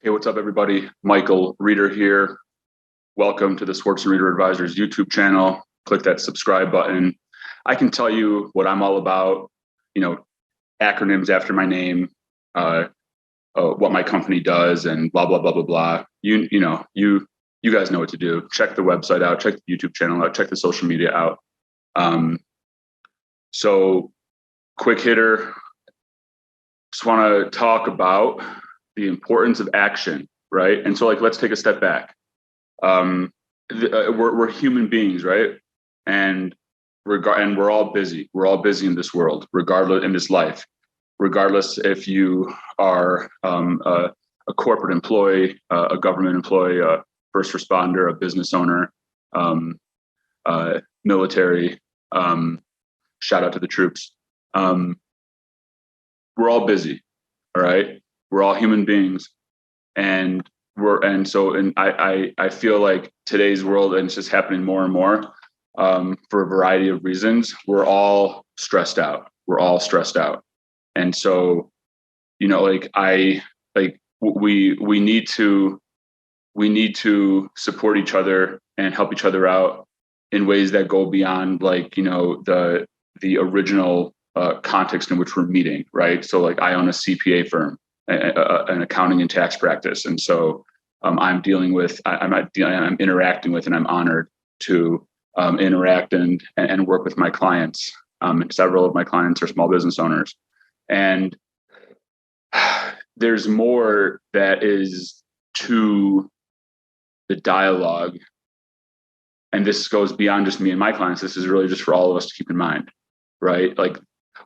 Hey, what's up, everybody? Michael Reeder here. Welcome to the Swartz and Reeder Advisors YouTube channel. Click that subscribe button. I can tell you what I'm all about, acronyms after my name, what my company does, and blah, blah, blah, blah, blah. You guys know what to do. Check the website out, check the YouTube channel out, check the social media out. So quick hitter, just want to talk about the importance of action, right? And so let's take a step back. We're human beings, right? And we're all busy. We're all busy in this world, regardless in this life, regardless if you are a corporate employee, a government employee, a first responder, a business owner, military. Shout out to the troops. We're all busy, all right? We're all human beings, and I feel like today's world, and it's just happening more and more, for a variety of reasons. We're all stressed out. And so, we need to support each other and help each other out in ways that go beyond the original context in which we're meeting, right? So I own a CPA firm, an accounting and tax practice. And so I'm interacting with, and I'm honored to interact and work with my clients. And several of my clients are small business owners. And there's more that is to the dialogue. And this goes beyond just me and my clients. This is really just for all of us to keep in mind, right?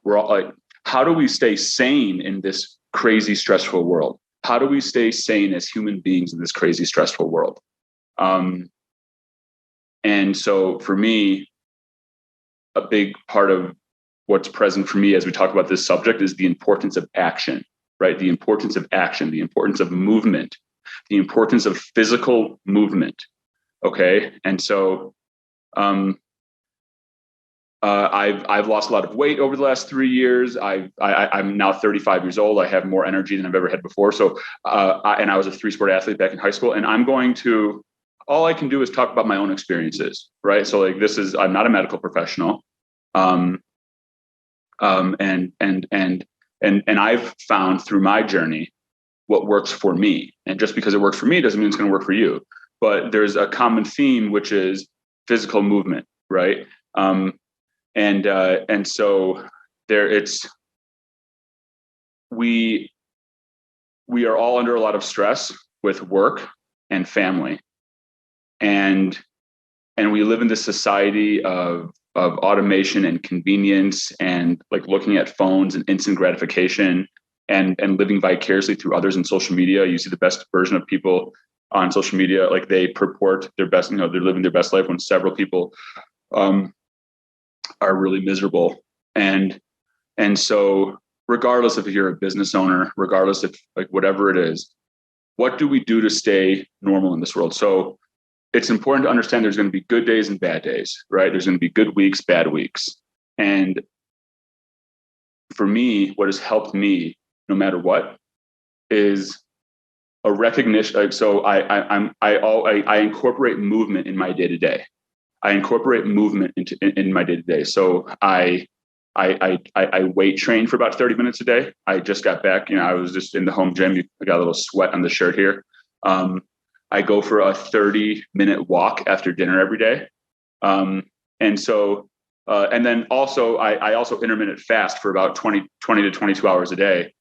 We're all how do we stay sane in this crazy, stressful world? How do we stay sane as human beings in this crazy, stressful world? And so for me, a big part of what's present for me as we talk about this subject is the importance of action, right? The importance of action, the importance of movement, the importance of physical movement. Okay. And so, I've lost a lot of weight over the last 3 years. I'm now 35 years old. I have more energy than I've ever had before. So, and I was a 3-sport athlete back in high school, and all I can do is talk about my own experiences, right? So I'm not a medical professional. And I've found through my journey what works for me. And just because it works for me doesn't mean it's going to work for you. But there's a common theme, which is physical movement, right? And so we are all under a lot of stress with work and family, and we live in this society of automation and convenience, and looking at phones and instant gratification, and living vicariously through others in social media. You see the best version of people on social media, they purport their best, they're living their best life, when several people are really miserable. And so regardless if you're a business owner, regardless if whatever it is, what do we do to stay normal in this world? So it's important to understand there's going to be good days and bad days, right? There's going to be good weeks, bad weeks. And for me, what has helped me no matter what is a recognition. So I incorporate movement in my day-to-day. I incorporate movement in my day-to-day. So I weight train for about 30 minutes a day. I just got back, I was just in the home gym. I got a little sweat on the shirt here. I go for a 30-minute walk after dinner every day. And so, and then also I also intermittent fast for about 20 to 22 hours a day.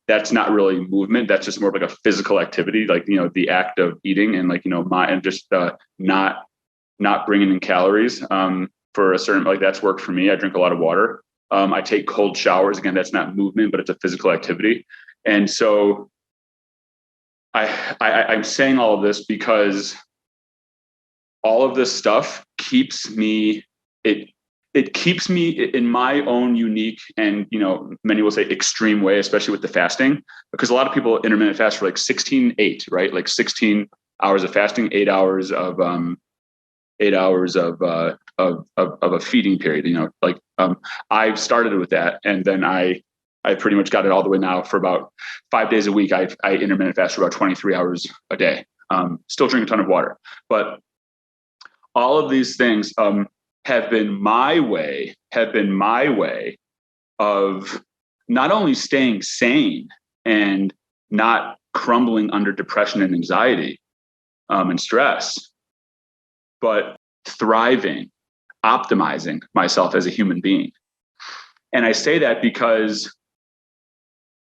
That's not really movement. That's just more of a physical activity, the act of eating and not bringing in calories, for a certain, that's worked for me. I drink a lot of water. I take cold showers. Again, that's not movement, but it's a physical activity. And so I'm saying all of this because all of this stuff keeps me, it keeps me in my own unique and, many will say extreme way, especially with the fasting, because a lot of people intermittent fast for 16-8, right? 16 hours of fasting, 8 hours of a feeding period. I've started with that, and then I I pretty much got it all the way now for about 5 days a week. I intermittent fast for about 23 hours a day. Still drink a ton of water, but all of these things have been my way of not only staying sane and not crumbling under depression and anxiety and stress, but thriving, optimizing myself as a human being. And I say that because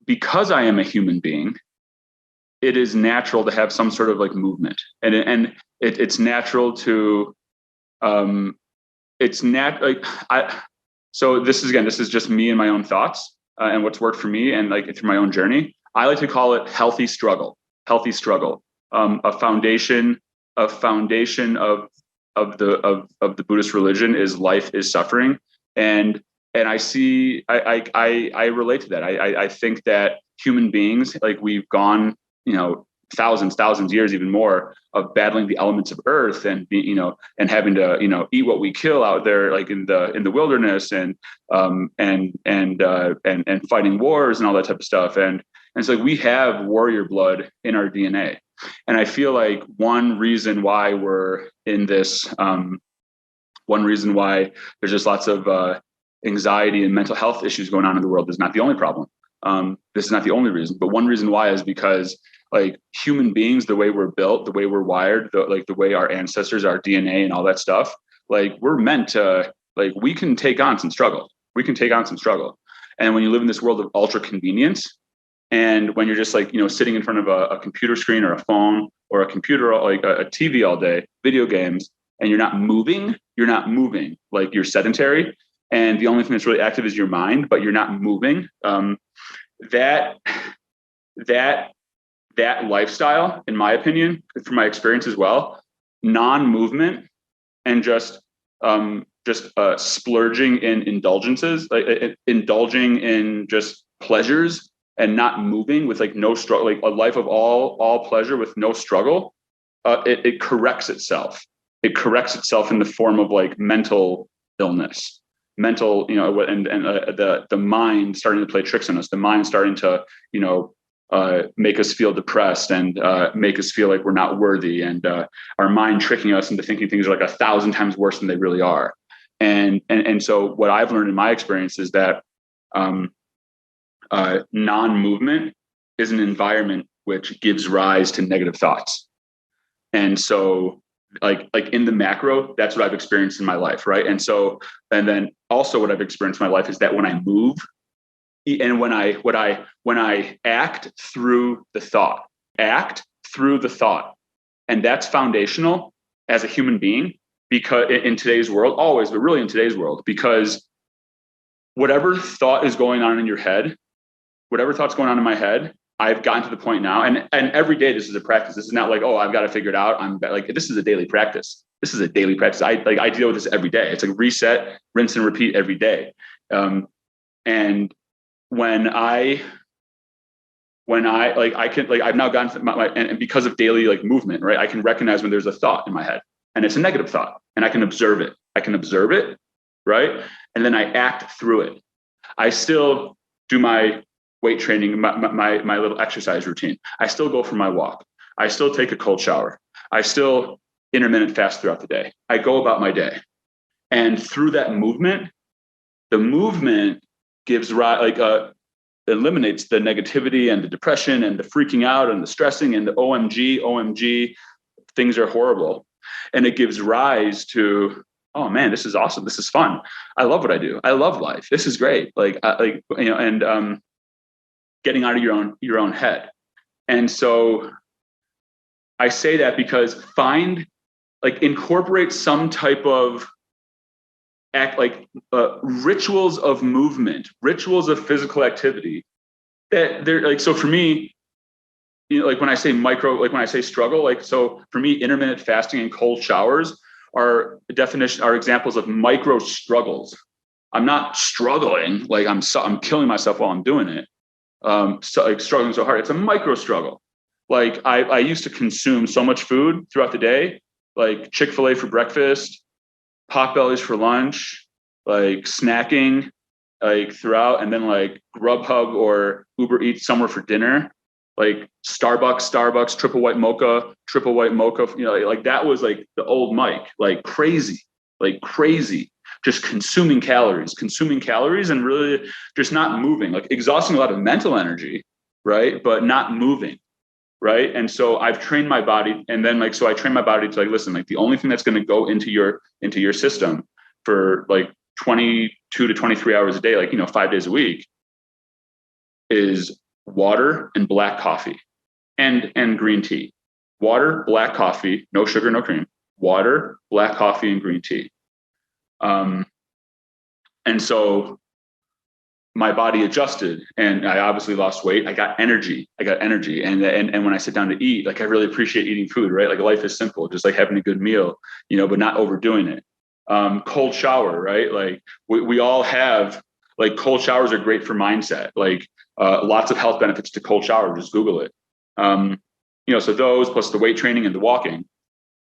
I am a human being, it is natural to have some sort of like movement, and it's natural to, so this is just me and my own thoughts and what's worked for me and like through my own journey. I like to call it healthy struggle, a foundation of the Buddhist religion is life is suffering. And I see, I relate to that. I think that human beings, like we've gone, thousands years, even more, of battling the elements of earth and and having to, eat what we kill out there, like in the wilderness and fighting wars and all that type of stuff. And so we have warrior blood in our DNA. And I feel like one reason why we're in this, one reason why there's just lots of anxiety and mental health issues going on in the world is not the only problem. This is not the only reason, but one reason why is because like human beings, the way we're built, the way we're wired, the way our ancestors, our DNA and all that stuff, like we're meant to, like, we can take on some struggle. And when you live in this world of ultra convenience, and when you're just like, sitting in front of a computer screen or a phone or a computer, like a TV all day, video games, and you're not moving, like you're sedentary. And the only thing that's really active is your mind, but you're not moving. That lifestyle, in my opinion, from my experience as well, non-movement and just splurging in indulgences, like indulging in just pleasures and not moving with like no struggle, like a life of all pleasure with no struggle, it corrects itself. It corrects itself in the form of like mental illness, and the mind starting to play tricks on us, the mind starting to, make us feel depressed and make us feel like we're not worthy, and our mind tricking us into thinking things are like 1,000 times worse than they really are. And so what I've learned in my experience is that non-movement is an environment which gives rise to negative thoughts. And so like in the macro, that's what I've experienced in my life. Right. And then also what I've experienced in my life is that when I move and when I act through the thought, and that's foundational as a human being, because in today's world, always, but really in today's world, because whatever thought is going on in your head, whatever thought's going on in my head, I've gotten to the point now, and every day this is a practice. This is not like, oh, I've got to figure it out. This is a daily practice. I deal with this every day. It's like reset, rinse and repeat every day. And when I I've now gotten to and because of daily like movement, right? I can recognize when there's a thought in my head and it's a negative thought, and I can observe it. Right? And then I act through it. I still do my weight training, my little exercise routine. I still go for my walk. I still take a cold shower. I still intermittent fast throughout the day. I go about my day. And through that movement, the movement gives eliminates the negativity and the depression and the freaking out and the stressing and the OMG, things are horrible. And it gives rise to, oh man, this is awesome. This is fun. I love what I do. I love life. This is great. Getting out of your own head. And so I say that because incorporate some type of rituals of movement, rituals of physical activity that they're like, so for me, when I say when I say struggle, so for me, intermittent fasting and cold showers are examples of micro struggles. I'm not struggling. I'm killing myself while I'm doing it. Struggling so hard. It's a micro struggle. I used to consume so much food throughout the day, like Chick-fil-A for breakfast, Potbellies for lunch, snacking, like throughout, and then like Grubhub or Uber Eats somewhere for dinner, like Starbucks, triple white mocha, like that was like the old Mike, like crazy, just consuming calories and really just not moving, like exhausting a lot of mental energy, right? But not moving. Right. And so I've trained my body, and then like, so I train my body to like, listen, like the only thing that's going to go into your system for like 22 to 23 hours a day, like, 5 days a week, is water and black coffee and green tea. Water, black coffee, no sugar, no cream. Water, black coffee, and green tea. And so my body adjusted, and I obviously lost weight. I got energy. And when I sit down to eat, like I really appreciate eating food, right? Like life is simple, just like having a good meal, but not overdoing it. Cold shower, right? Like we all have, like, cold showers are great for mindset. Like lots of health benefits to cold shower. Just Google it. So those plus the weight training and the walking,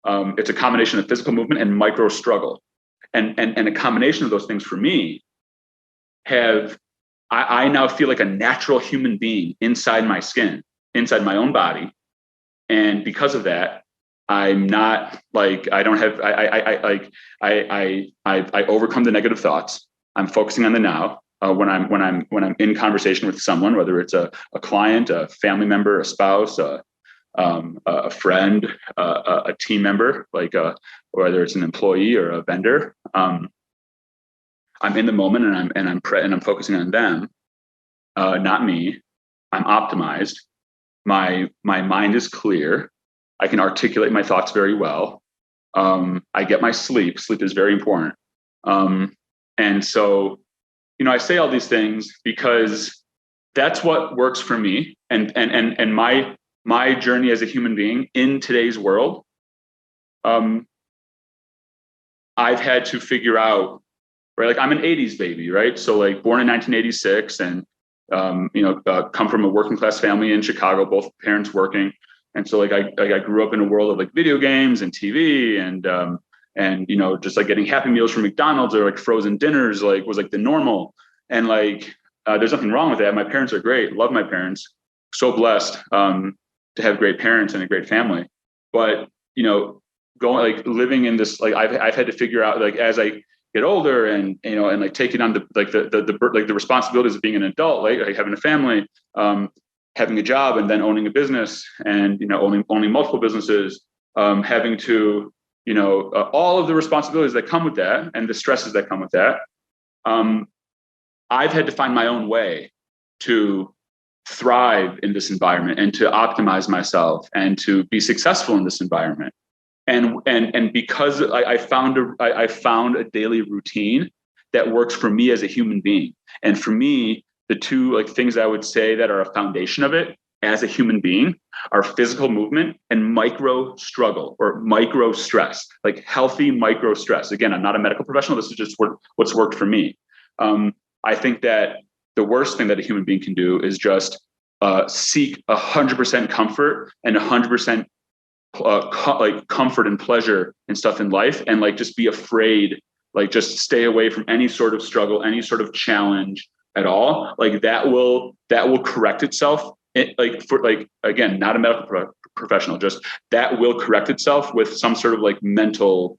it's a combination of physical movement and micro struggle. And a combination of those things for me I now feel like a natural human being inside my skin, inside my own body. And because of that, I'm not like, I don't have, I overcome the negative thoughts. I'm focusing on the now. When I'm in conversation with someone, whether it's a client, a family member, a spouse, a friend, a team member, like whether it's an employee or a vendor, I'm in the moment, and I'm focusing on them, not me. I'm optimized. My mind is clear. I can articulate my thoughts very well. I get my sleep. Sleep is very important. And so, I say all these things because that's what works for me. And my journey as a human being in today's world, I've had to figure out, right? Like I'm an 80s baby, right? So like born in 1986, and come from a working class family in Chicago, both parents working. And so like I grew up in a world of like video games and TV and just like getting Happy Meals from McDonald's or like frozen dinners, like was like the normal. And like there's nothing wrong with that. My parents are great. Love my parents. So blessed to have great parents and a great family. But going like living in this, like I've had to figure out, like as I get older and like taking on the responsibilities of being an adult, like having a family, having a job, and then owning a business, and owning multiple businesses, having to all of the responsibilities that come with that and the stresses that come with that. I've had to find my own way to thrive in this environment and to optimize myself and to be successful in this environment. And because I found a daily routine that works for me as a human being. And for me, the two like things I would say that are a foundation of it as a human being are physical movement and micro struggle or micro stress, like healthy micro stress. Again, I'm not a medical professional. This is just what's worked for me. I think that the worst thing that a human being can do is just seek 100% comfort and 100% like comfort and pleasure and stuff in life, and like just be afraid, like just stay away from any sort of struggle, any sort of challenge at all. Like that will correct itself. Again, not a medical professional, just that will correct itself with some sort of like mental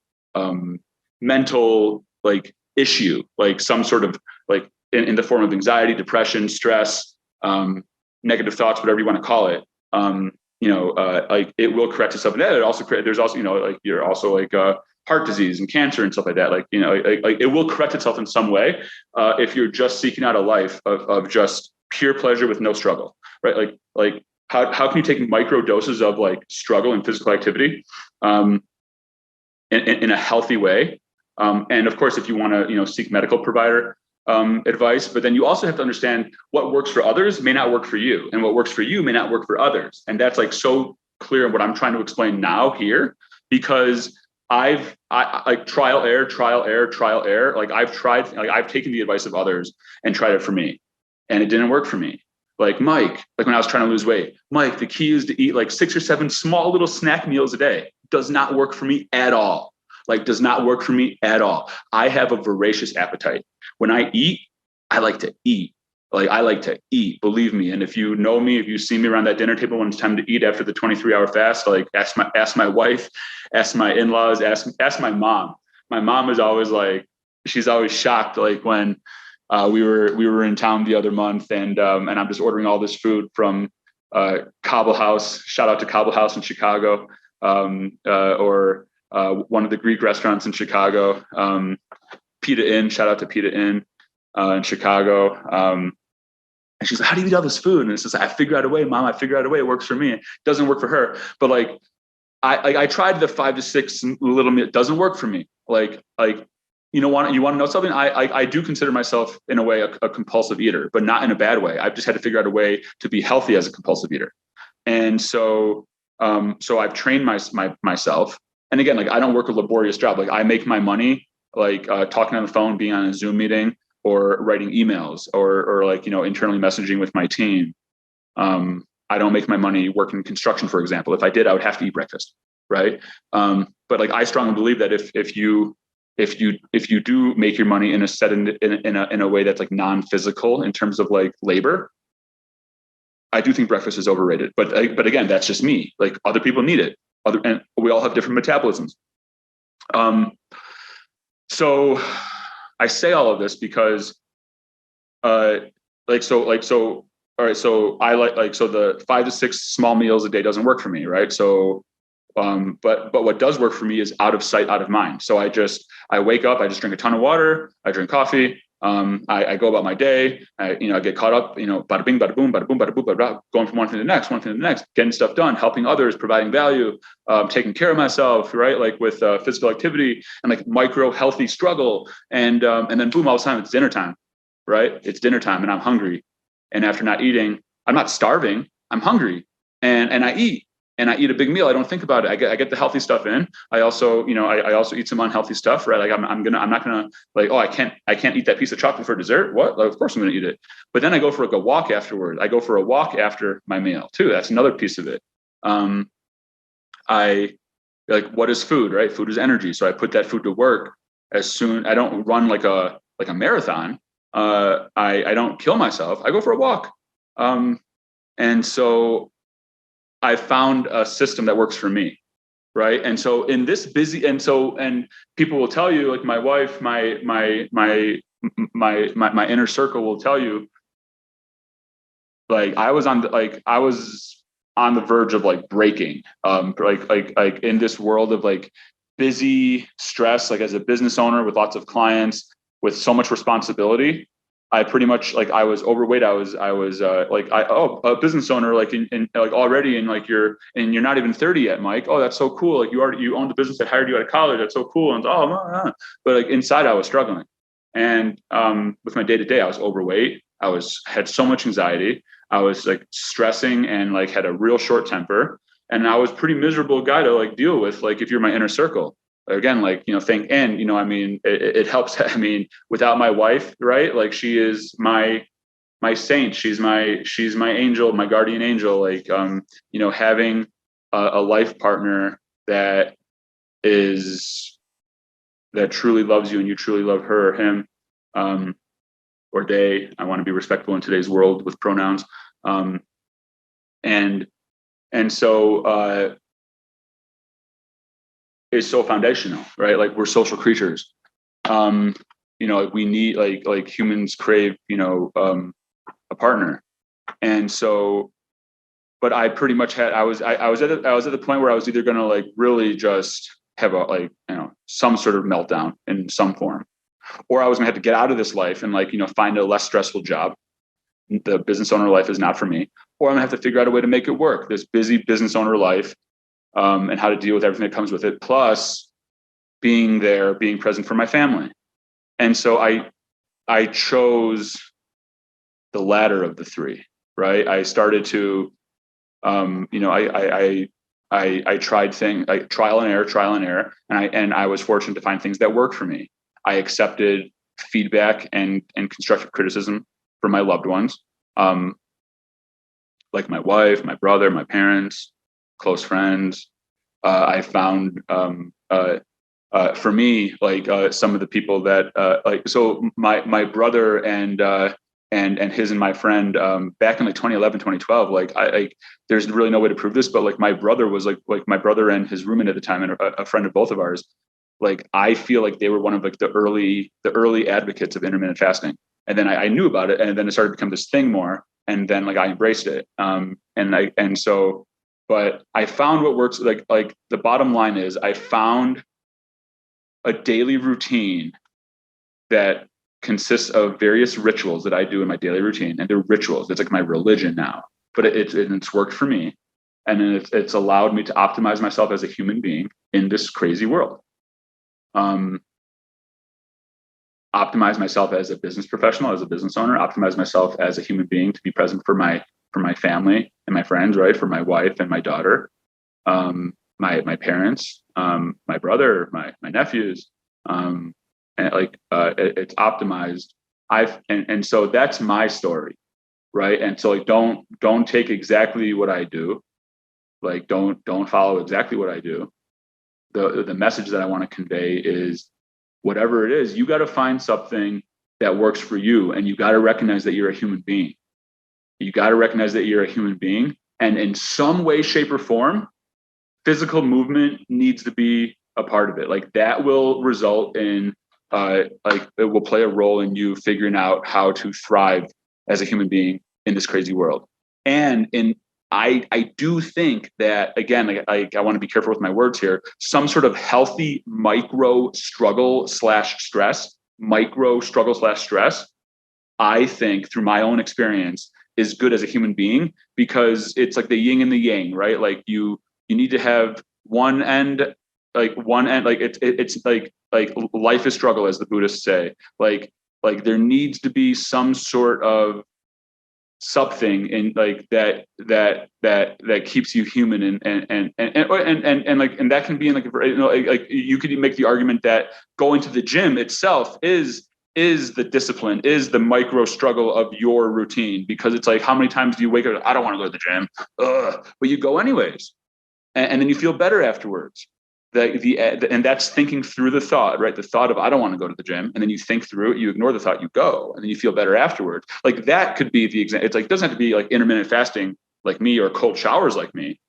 like issue, like some sort of like in the form of anxiety, depression, stress, negative thoughts, whatever you want to call it. Like it will correct itself. And it also there's also, like you're also like heart disease and cancer and stuff like that. Like, like it will correct itself in some way if you're just seeking out a life of just pure pleasure with no struggle, right? Like how can you take micro doses of like struggle and physical activity in a healthy way? And of course, if you want to, seek medical provider advice, but then you also have to understand what works for others may not work for you, and what works for you may not work for others. And that's like so clear in what I'm trying to explain now here, because I like trial error. Like I've taken the advice of others and tried it for me, and it didn't work for me. Like Mike, like when I was trying to lose weight, Mike, the key is to eat like 6 or 7 small little snack meals a day. Does not work for me at all. Like does not work for me at all. I have a voracious appetite. When I eat, I like to eat. Like I like to eat, believe me. And if you know me, if you see me around that dinner table when it's time to eat after the 23-hour fast, like ask my wife, ask my in-laws, ask my mom. My mom is always like, she's always shocked. Like when we were in town the other month, and I'm just ordering all this food from Cobble House. Shout out to Cobble House in Chicago, or one of the Greek restaurants in Chicago, Pita Inn. Shout out to Pita Inn in Chicago. And she's like, how do you eat all this food? And it's just, I figure out a way, Mom. I figure out a way. It works for me. It doesn't work for her. But like, I tried the 5 to 6 little meal. It doesn't work for me. Like, you want to know something? I do consider myself in a way a compulsive eater, but not in a bad way. I've just had to figure out a way to be healthy as a compulsive eater. And so I've trained myself. And again, like I don't work a laborious job. Like I make my money, like talking on the phone, being on a Zoom meeting, or writing emails, or like, internally messaging with my team. I don't make my money working construction, for example. If I did, I would have to eat breakfast. Right. But like, I strongly believe that if you do make your money in a way that's like non-physical in terms of like labor, I do think breakfast is overrated. But again, that's just me. Like other people need it. And we all have different metabolisms. So I say all of this because, all right. So the 5 to 6 small meals a day doesn't work for me. Right. So, but what does work for me is out of sight, out of mind. So I wake up, I just drink a ton of water, I drink coffee. I go about my day. I get caught up, bada bing, bada boom, bada boom, bada boom, bada blah, going from one thing to the next, getting stuff done, helping others, providing value, taking care of myself, right? Like with physical activity and like micro healthy struggle. And then boom, all of a sudden it's dinner time, right? It's dinner time and I'm hungry. And after not eating, I'm not starving, I'm hungry, and I eat. And I eat a big meal. I don't think about it. I get the healthy stuff in. I also, I also eat some unhealthy stuff, right? Like I'm not gonna like, oh, I can't eat that piece of chocolate for dessert. What? Like, of course I'm gonna eat it. But then I go for like a walk afterward. I go for a walk after my meal too. That's another piece of it. I like, what is food, right? Food is energy. So I put that food to work as soon. I don't run like a marathon. I don't kill myself. I go for a walk. And so I found a system that works for me. Right. And so in this busy, and people will tell you, like my wife, my inner circle will tell you, like I was on the verge of like breaking, like in this world of like busy stress, like as a business owner with lots of clients, with so much responsibility. I pretty much like I was overweight. I was a business owner, like in like already, and like you're not even 30 yet, Mike. Oh, that's so cool. Like you own the business that hired you out of college. That's so cool. And but like inside I was struggling. And with my day-to-day, I was overweight. I had so much anxiety. I was like stressing and like had a real short temper. And I was pretty miserable guy to like deal with, like if you're my inner circle. Again, like, I mean, it helps. I mean, without my wife, right? Like she is my saint. She's my angel, my guardian angel. Like, having a life partner that truly loves you and you truly love her or him, or they. I want to be respectful in today's world with pronouns. And so, is so foundational, right? Like we're social creatures. Like we need, like humans crave, a partner. And so, but I pretty much I was at the point where I was either going to like really just have some sort of meltdown in some form, or I was gonna have to get out of this life and like, find a less stressful job. The business owner life is not for me, or I'm gonna have to figure out a way to make it work. This busy business owner life. And how to deal with everything that comes with it, plus being present for my family. And so I chose the latter of the three, right? I started to, I tried things like trial and error. And I was fortunate to find things that worked for me. I accepted feedback and constructive criticism from my loved ones, like my wife, my brother, my parents, close friends. I found for me, like some of the people that so my brother and his and my friend back in like 2011, 2012, like there's really no way to prove this, but like my brother was like my brother and his roommate at the time, and a friend of both of ours, like I feel like they were one of like the early advocates of intermittent fasting. And then I knew about it, and then it started to become this thing more, and then like I embraced it. But I found what works. Like the bottom line is, I found a daily routine that consists of various rituals that I do in my daily routine, and they're rituals. It's like my religion now, but it's worked for me, and then it's allowed me to optimize myself as a human being in this crazy world. Optimize myself as a business professional, as a business owner, optimize myself as a human being to be present for my family and my friends, right? For my wife and my daughter, my parents, my brother, my nephews, and it's optimized. And so that's my story, right? And so like don't take exactly what I do, like don't follow exactly what I do. The message that I want to convey is, whatever it is, you got to find something that works for you, and you got to recognize that you're a human being. You got to recognize that you're a human being, and in some way, shape, or form, physical movement needs to be a part of it. Like that will result in like it will play a role in you figuring out how to thrive as a human being in this crazy world. And I do think that, again, like I want to be careful with my words here, some sort of healthy micro struggle slash stress, I think through my own experience is good as a human being, because it's like the yin and the yang, right? Like you need to have one end, like it's like life is struggle, as the Buddhists say. Like there needs to be some sort of something in like that keeps you human, and like, and that can be in like, you know, like you could make the argument that going to the gym itself is the discipline, is the micro struggle of your routine, because it's like, how many times do you wake up, I don't want to go to the gym, but you go anyways, and then you feel better afterwards. And that's thinking through the thought, right? The thought of, I don't want to go to the gym. And then you think through it, you ignore the thought, you go, and then you feel better afterwards. Like that could be the example. It's like, it doesn't have to be like intermittent fasting like me, or cold showers like me.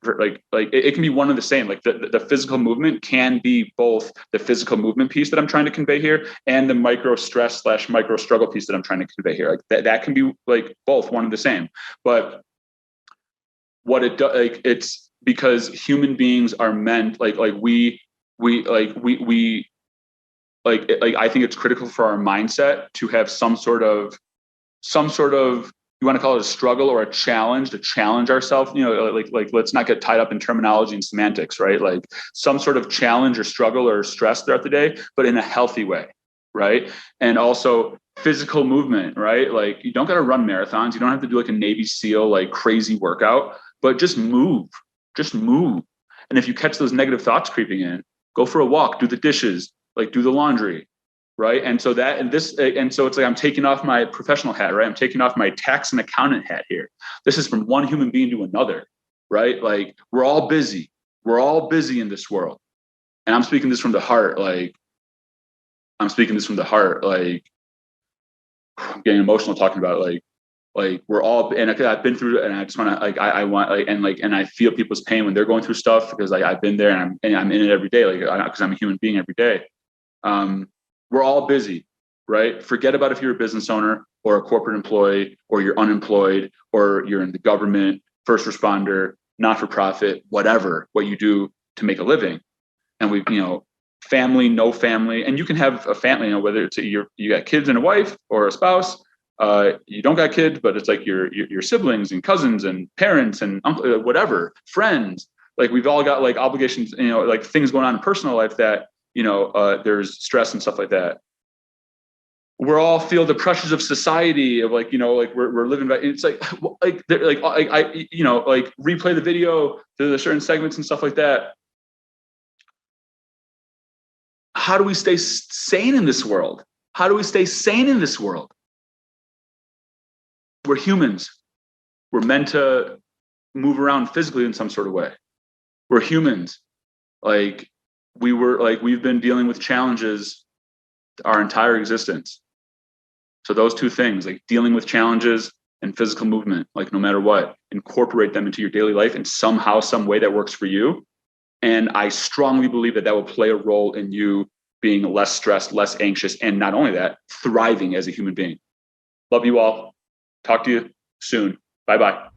Like it can be one and the same. Like the physical movement can be both the physical movement piece that I'm trying to convey here, and the micro stress / micro struggle piece that I'm trying to convey here. Like that can be like both one and the same. But what it does, like, it's because human beings are meant, like we I think it's critical for our mindset to have some sort of, you want to call it a struggle or a challenge, to challenge ourselves, you know, like let's not get tied up in terminology and semantics, right? Like some sort of challenge or struggle or stress throughout the day, but in a healthy way, right? And also physical movement, right? Like you don't got to run marathons. You don't have to do like a Navy SEAL, like crazy workout, but just move. And if you catch those negative thoughts creeping in, go for a walk, do the dishes, like do the laundry, right? And so it's like I'm taking off my professional hat, right? I'm taking off my tax and accountant hat here. This is from one human being to another, right? Like we're all busy in this world. And I'm speaking this from the heart. Like I'm getting emotional talking about it. Like we're all, and I've been through it, and I just want to, like, I want, like, and I feel people's pain when they're going through stuff, because like I've been there, and I'm in it every day, like, because I'm a human being every day. We're all busy, right? Forget about if you're a business owner or a corporate employee, or you're unemployed, or you're in the government, first responder, not-for-profit, whatever, what you do to make a living. And we, you know, family, no family, and you can have a family, you know, whether it's you got kids and a wife, or a spouse. You don't got kids, but it's like your siblings and cousins and parents and uncle, whatever, friends. Like we've all got like obligations, you know, like things going on in personal life that, you know, there's stress and stuff like that. We're all feel the pressures of society of like, you know, like we're living by, it's like I you know, like replay the video to the certain segments and stuff like that. How do we stay sane in this world? We're humans. We're meant to move around physically in some sort of way. We're humans. Like we've been dealing with challenges our entire existence. So those two things, like dealing with challenges and physical movement, like no matter what, incorporate them into your daily life in somehow, some way that works for you. And I strongly believe that will play a role in you being less stressed, less anxious, and not only that, thriving as a human being. Love you all. Talk to you soon. Bye-bye.